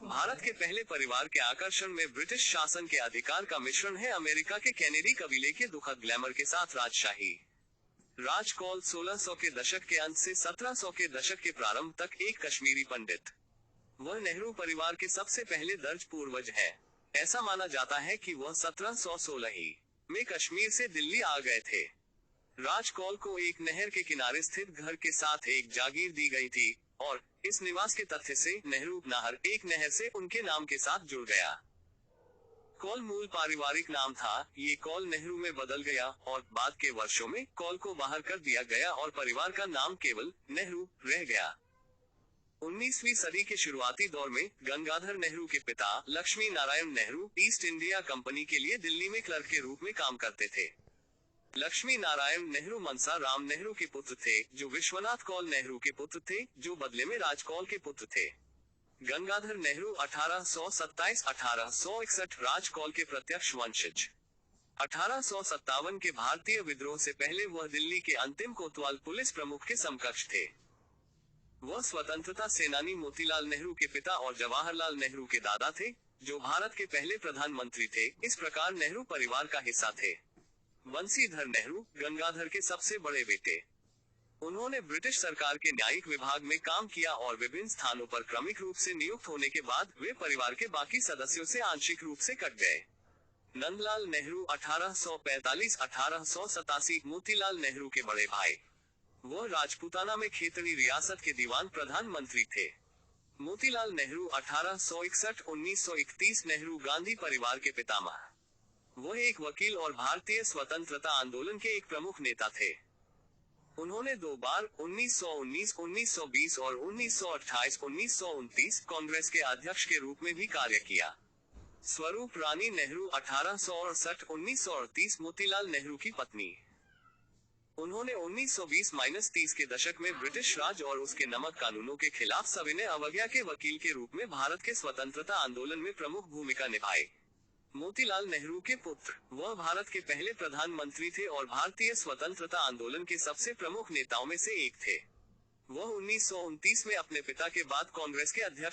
भारत के पहले परिवार के आकर्षण में ब्रिटिश शासन के अधिकार का मिश्रण है। अमेरिका के कैनेडी कबीले के दुखद ग्लैमर के साथ राजशाही राज कौल 1600 के दशक के अंत से 1700 के दशक के प्रारंभ तक एक कश्मीरी पंडित। वह नेहरू परिवार के सबसे पहले दर्ज पूर्वज है। ऐसा माना जाता है कि वह 1716 ही में कश्मीर से दिल्ली आ गए थे। राज कौल को एक नहर के किनारे स्थित घर के साथ एक जागीर दी गई थी और इस निवास के तथ्य से नेहरू नहर एक नहर से उनके नाम के साथ जुड़ गया। कौल मूल पारिवारिक नाम था। ये कौल नेहरू में बदल गया और बाद के वर्षों में कौल को बाहर कर दिया गया और परिवार का नाम केवल नेहरू रह गया। 19वीं सदी के शुरुआती दौर में गंगाधर नेहरू के पिता Lakshmi Narayan Nehru east India company के लिए दिल्ली में क्लर्क के रूप में काम करते थे। लक्ष्मी नारायण नेहरू मनसा राम नेहरू के पुत्र थे, जो विश्वनाथ कौल नेहरू के पुत्र थे, जो बदले में राज कौल के पुत्र थे। गंगाधर नेहरू 1827-1861 राज कौल के प्रत्यक्ष वंशज। 1857 के भारतीय विद्रोह से पहले वह दिल्ली के अंतिम कोतवाल पुलिस प्रमुख के समकक्ष थे। वह स्वतंत्रता सेनानी मोतीलाल नेहरू के पिता और जवाहरलाल नेहरू के दादा थे, जो भारत के पहले प्रधानमंत्री थे। इस प्रकार नेहरू परिवार का हिस्सा थे। बंसीधर नेहरू गंगाधर के सबसे बड़े बेटे। उन्होंने ब्रिटिश सरकार के न्यायिक विभाग में काम किया और विभिन्न स्थानों पर क्रमिक रूप से नियुक्त होने के बाद वे परिवार के बाकी सदस्यों से आंशिक रूप से कट गए। नंदलाल नेहरू 1845-1887 मोतीलाल नेहरू के बड़े भाई। वह राजपूताना में खेतड़ी रियासत के दीवान प्रधानमंत्री थे। मोतीलाल नेहरू 1861-1931 नेहरू गांधी परिवार के पितामह। वह एक वकील और भारतीय स्वतंत्रता आंदोलन के एक प्रमुख नेता थे। उन्होंने 2 बार 1919, 1920 और 1928-1929 कांग्रेस के अध्यक्ष के रूप में भी कार्य किया। स्वरूप रानी नेहरू 1868-1938 मोतीलाल नेहरू की पत्नी। उन्होंने 1920-30 के दशक में ब्रिटिश राज और उसके नमक कानूनों के खिलाफ सविनय अवज्ञा के वकील के रूप में भारत के स्वतंत्रता आंदोलन में प्रमुख भूमिका निभाई। मोतीलाल नेहरू के पुत्र, वह भारत के पहले प्रधानमंत्री थे और भारतीय स्वतंत्रता आंदोलन के सबसे प्रमुख नेताओं में से एक थे। वह 1929 में अपने पिता के बाद कांग्रेस के अध्यक्ष